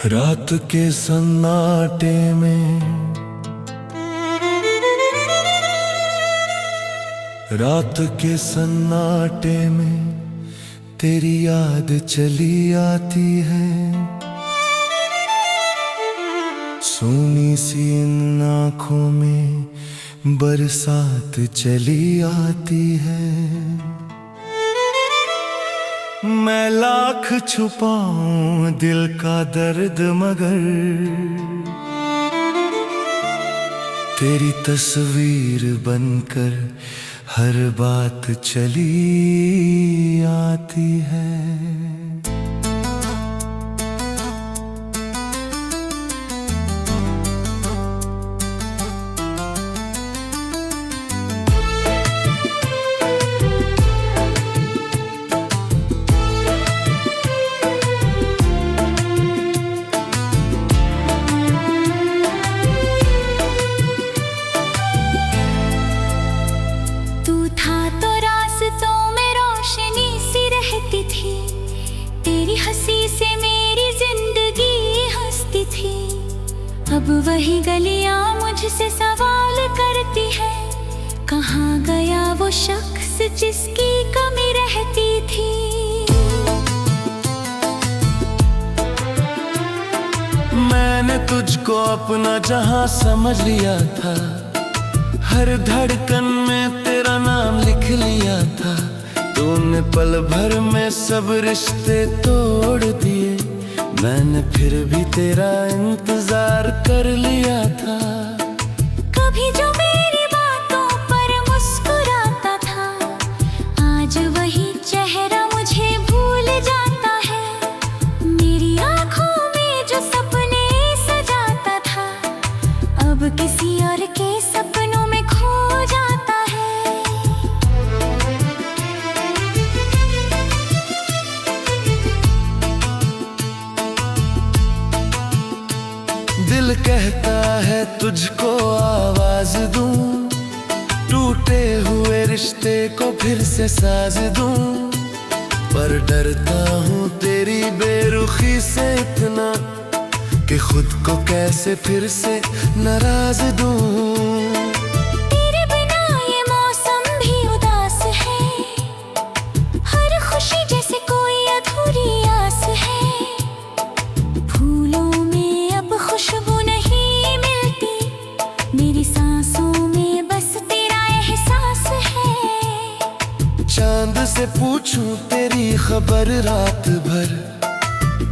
रात के सन्नाटे में, रात के सन्नाटे में तेरी याद चली आती है। सूनी सी इन आँखों में बरसात चली आती है। मैं लाख छुपाऊं दिल का दर्द मगर तेरी तस्वीर बनकर हर बात चली आती है। तेरी हंसी से मेरी जिंदगी हंसती थी। अब वही गलियां मुझसे सवाल करती है, कहाँ गया वो शख्स जिसकी कमी रहती थी। मैंने तुझको अपना जहां समझ लिया था, हर धड़कन में तेरा नाम लिख लिया था। तूने पल भर में सब रिश्ते तोड़ दिए, मैंने फिर भी तेरा इंतजार कर लिया था। कभी जो मेरी बातों पर मुस्कुराता था, आज वही चेहरा मुझे भूल जाता है। मेरी आंखों में जो सपने सजाता था, अब किसी और के सपनों में खो जाता है। दिल कहता है तुझको आवाज दूं, टूटे हुए रिश्ते को फिर से साज दूं, पर डरता हूँ तेरी बेरुखी से इतना कि खुद को कैसे फिर से नाराज दूं। तेरे बिना ये मौसम भी उदास है, हर खुशी जैसे कोई अधूरी आस है। खुशबू नहीं मिलती, मेरी सांसों में बस तेरा एहसास है। चांद से पूछूं तेरी खबर रात भर,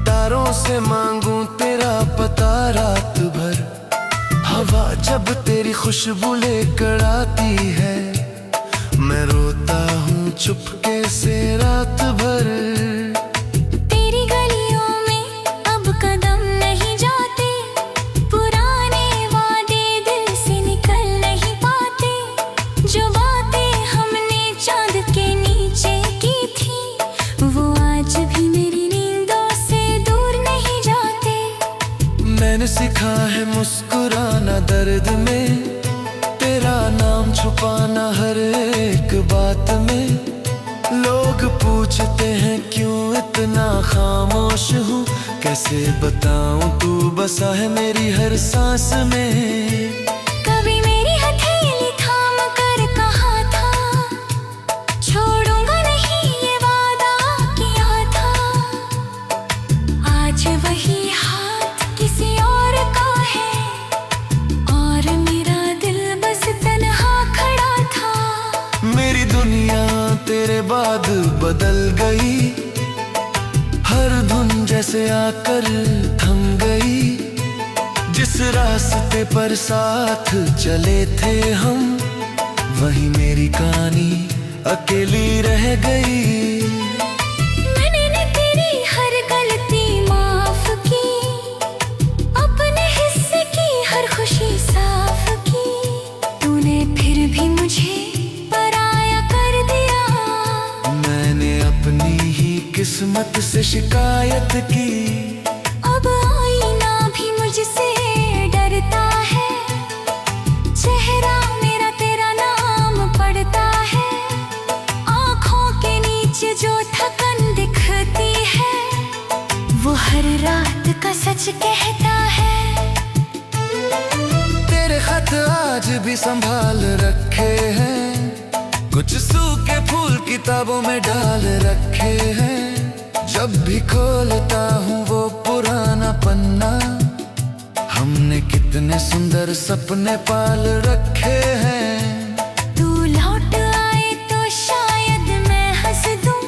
तारों से मांगूं तेरा पता रात भर। हवा जब तेरी खुशबू लेकर आती है, मैं रोता हूँ चुपके से रात भर। मैंने सीखा है मुस्कुराना दर्द में, तेरा नाम छुपाना हर एक बात में। लोग पूछते हैं क्यों इतना खामोश हूँ, कैसे बताऊं तू बसा है मेरी हर सांस में। कभी मेरी हथेली थाम कर कहा था, छोड़ूंगा नहीं ये वादा किया था। आज वही किसी और का है, और मेरा दिल बस तन्हा खड़ा था। मेरी दुनिया तेरे बाद बदल गई, हर धुन जैसे आकर थम गई। जिस रास्ते पर साथ चले थे हम, वही मेरी कहानी अकेली रह गई। किस्मत से शिकायत की, अब आईना भी मुझसे डरता है। चेहरा मेरा तेरा नाम पढ़ता है, आँखों के नीचे जो थकन दिखती है, वो हर रात का सच सच कहता है। तेरे खत आज भी संभाल रखे हैं, कुछ सूखे फूल किताबों में डाल रखे हैं। जब भी खोलता हूँ वो पुराना पन्ना, हमने कितने सुंदर सपने पाल रखे हैं। तू लौट आए तो शायद मैं हंस दूं,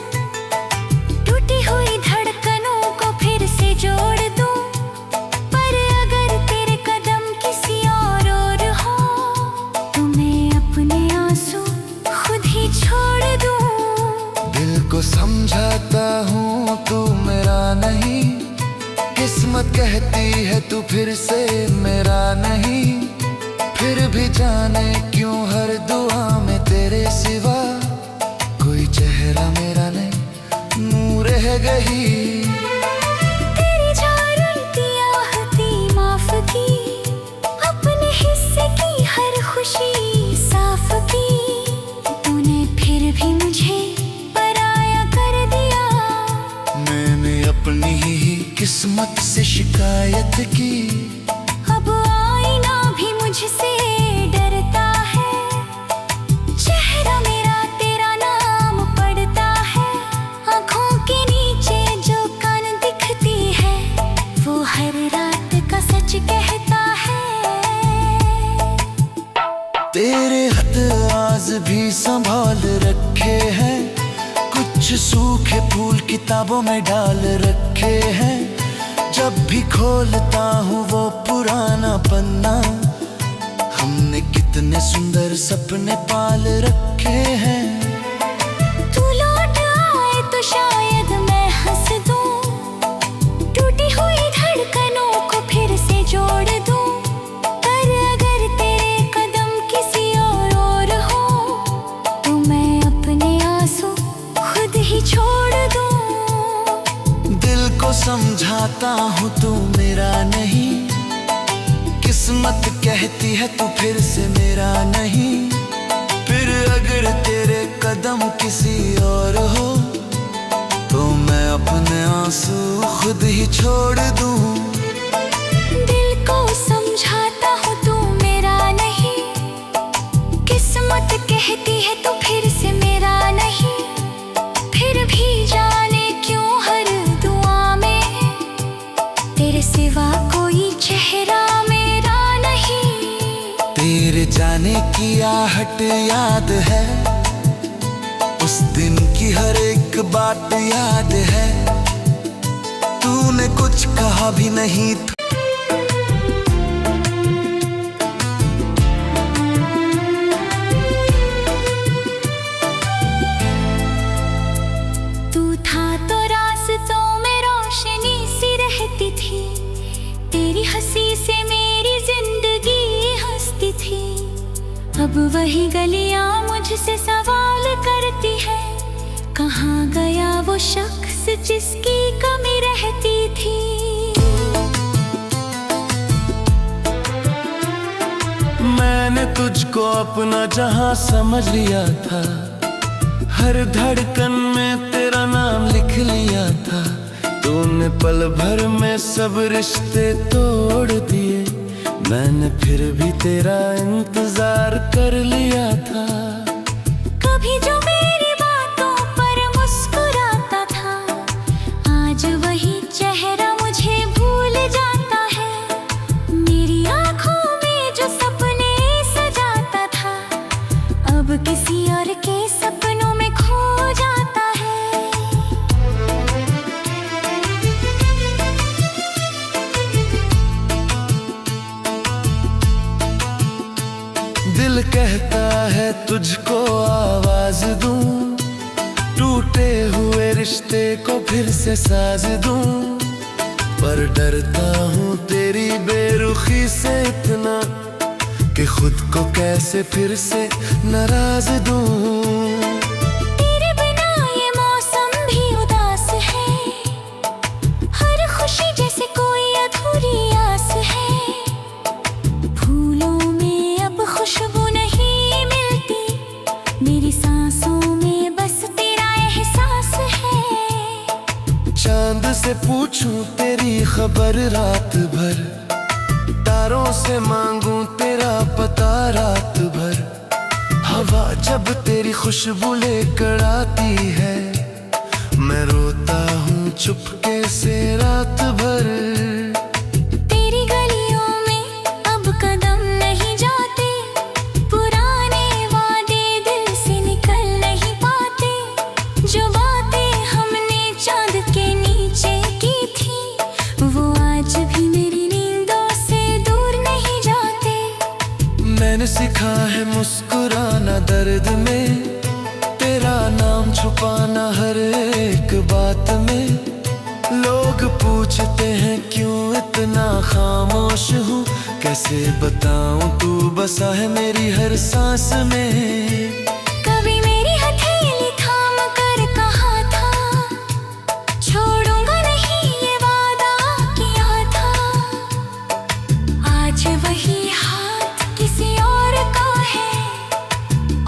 टूटी हुई धड़कनों को फिर से जोड़ दूं। पर अगर तेरे कदम किसी और हो तो मैं अपने आंसू खुद ही छोड़ दूं। दिल को समझाता हूँ तू मेरा नहीं, किस्मत कहती है तू फिर से मेरा नहीं। फिर भी जाने क्यों हर दुआ में तेरे सिवा कोई चेहरा मेरा नहीं, मुँह रह गई। तेरी जारती आहती माफ की, अपने हिस्से की हर खुशी साफ की। तूने फिर भी मुझे पराया कर दिया, मैंने अपनी ही किस्मत से शिकायत की। अब आईना भी मुझसे डरता है, चेहरा मेरा तेरा नाम पढ़ता है। आँखों के नीचे जो कान दिखती है वो हर रात का सच कहता है। तेरे हाथ आज भी संभाल रखे हैं, कुछ सूखे फूल किताबों में डाल रखे हैं। जब भी खोलता हूँ वो पुराना पन्ना, हमने कितने सुंदर सपने पाल रखे हैं। तू लौट आए तो शायद मैं हंस दूं, टूटी हुई धड़कनों को फिर से जोड़ दूं। पर अगर तेरे कदम किसी और हो तो मैं अपने आंसू खुद ही छोड़ दूं। दिल को समझाता हूँ तू मेरा नहीं, किस्मत कहती है तू फिर से मेरा नहीं। फिर अगर तेरे कदम किसी और हो तो मैं अपने आंसू खुद ही छोड़ दूँ। दिल को समझाता हूँ तू मेरा नहीं, किस्मत कहती है तू फिर से मेरा नहीं। फिर भी जाने क्यों हर दुआ में तेरे सिवा कोई चेहरा मेरा नहीं। तेरे जाने की आहट याद है, उस दिन की हर एक बात याद है। तूने कुछ कहा भी नहीं था, तू था तो रास्तों में रोशनी सी रहती थी, तेरी हंसी से मेरी जिंदगी हंसती थी। अब वही गलियां मुझसे सवाल करती है, कहाँ गया वो शख्स जिसकी कमी रहती थी। मैंने तुझको अपना जहां समझ लिया था, हर धड़कन में तेरा नाम लिख लिया था। तूने पल भर में सब रिश्ते तोड़ दिए, मैंने फिर भी तेरा इंतजार कर लिया था। कभी जो मेरी बातों पर मुस्कुराता था, आज वही चेहरा मुझे भूल जाता है। मेरी आंखों में जो सपने सजाता था, अब किसी और के सपनों में खो जाता है। दिल कहता है तुझको आवाज दूं, टूटे हुए रिश्ते को फिर से साज दूं। पर डरता हूँ तेरी बेरुखी से इतना कि खुद को कैसे फिर से नाराज दूं। तेरे बिना ये मौसम भी उदास है, हर खुशी जैसे कोई अधूरी आस है। फूलों में अब खुशबू नहीं मिलती, मेरी सांसों में बस तेरा एहसास है। चांद से पूछूं तेरी खबर रात चांदों से मांगूं तेरा पता रात भर। हवा जब तेरी खुशबू लेकर आती है, मैं रोता हूँ चुपके से रात भर। तेरी गलियों में अब कदम नहीं जाते, पुराने वादे दिल से निकल नहीं पाते। जो बातें हमने चांद के नीचे की थी, वो आज भी मेरी नींदों से दूर नहीं जाते। मैंने सीखा है मुस्कुराना दर्द में, तेरा नाम छुपाना हर एक बात में। लोग पूछते हैं क्यों इतना खामोश हूँ, कैसे बताऊं तू बसा है मेरी हर सांस में। कभी मेरी हथेली थाम कर कहा था, छोड़ूंगा नहीं ये वादा किया था। आज वही हाथ किसी और का है,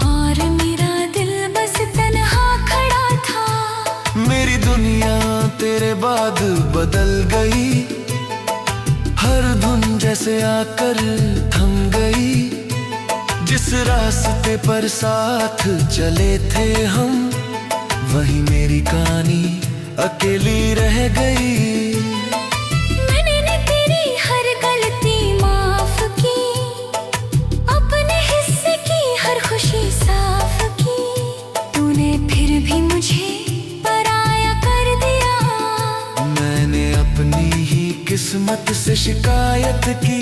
और मेरा दिल बस तन्हा खड़ा था। मेरी दुनिया तेरे बाद बदल गई, हर धुन जैसे आकर थम गई। जिस रास्ते पर साथ चले थे हम, वही मेरी कहानी अकेली रह गई। मैंने तेरी हर गलती माफ की, अपने हिस्से की हर खुशी साफ की। तूने फिर भी मुझे पराया कर दिया। मैंने अपनी ही किस्मत से शिकायत की।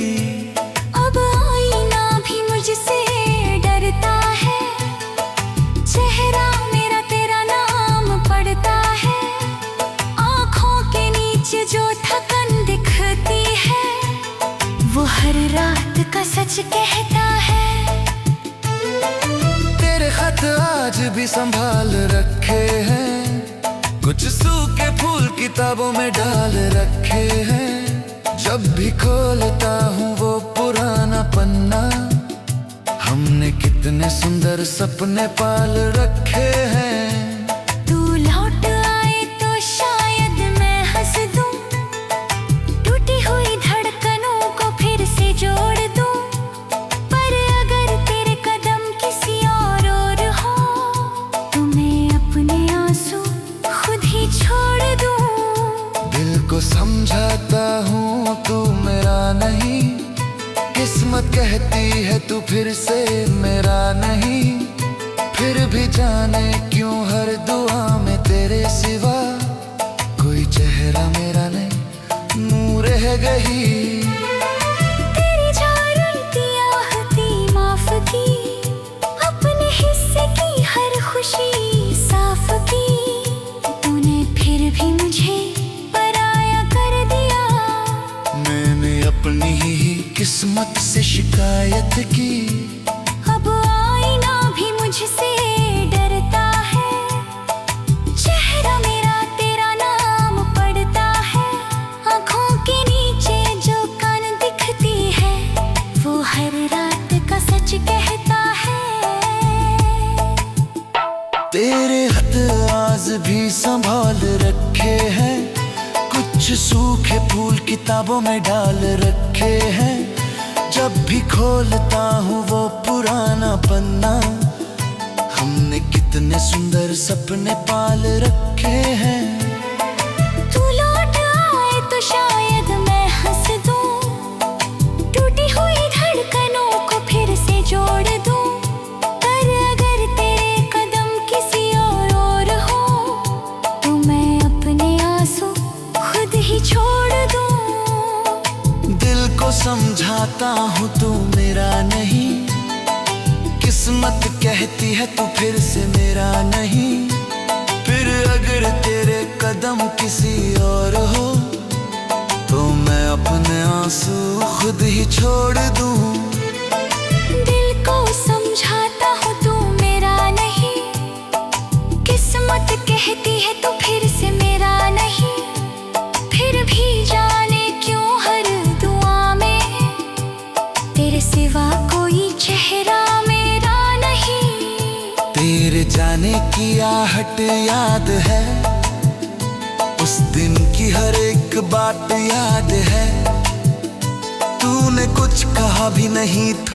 अब आईना भी मुझसे डरता है, चेहरा मेरा तेरा नाम पढ़ता है। आँखों के नीचे जो थकन दिखती है, वो हर रात का सच कहता है। तेरे खत आज भी संभाल रखे हैं, कुछ सूखे फूल किताबों में डाल रखे हैं। जब भी खोलता हूँ वो पुराना पन्ना, हमने कितने सुंदर सपने पाल रखे हैं। तू लौट आए तो शायद मैं हंस दूं, टूटी हुई धड़कनों को फिर से जोड़ दूं। पर अगर तेरे कदम किसी और हो, तो मैं अपने आंसू खुद ही छोड़ दूं। दिल को समझाता हूँ तू मेरा नहीं, किस्मत कहती है तू फिर से मेरा नहीं। फिर भी जाने क्यों हर दुआ में तेरे सिवा कोई चेहरा मेरा नहीं, मुँह रह गई। तेरी जारती आहती माफ की, अपने हिस्से की हर खुशी साफ की। तूने फिर भी मुझे पराया कर दिया। मैंने अपनी ही किस्मत से शिकायत की। अब आईना भी मुझसे डरता है, चेहरा मेरा तेरा नाम पढ़ता है। आँखों के नीचे जो कान दिखती है, वो हर रात का सच कहता है। तेरे हाथ आज भी संभाल रखे हैं, कुछ सूखे फूल किताबों में डाल रखे हैं। जब भी खोलता हूँ वो पुराना पन्ना, हमने कितने सुंदर सपने पाल रखे हैं। तू लौट आए तो शायद मैं हंस दूं, टूटी हुई धड़कनों को फिर से जोड़ दूं। पर अगर तेरे कदम किसी और हो, तो मैं अपने आंसू खुद ही छोड़ दूं। दिल को समझाता हूँ तू मेरा नहीं, किस्मत कहती है तू फिर से मेरा नहीं। फिर अगर तेरे कदम किसी और हो, तो मैं अपने आंसू खुद ही छोड़ दूं। दिल को समझाता हूँ तू मेरा नहीं, किस्मत कहती है तू फिर से मेरा नहीं। फिर भी जाने क्यों हर दुआ में तेरे सिवा कोई चेहरा मेरा नहीं। तेरे जाने की आहट याद है, उस दिन की हर एक बात याद है। तू तूने कुछ कहा भी नहीं था।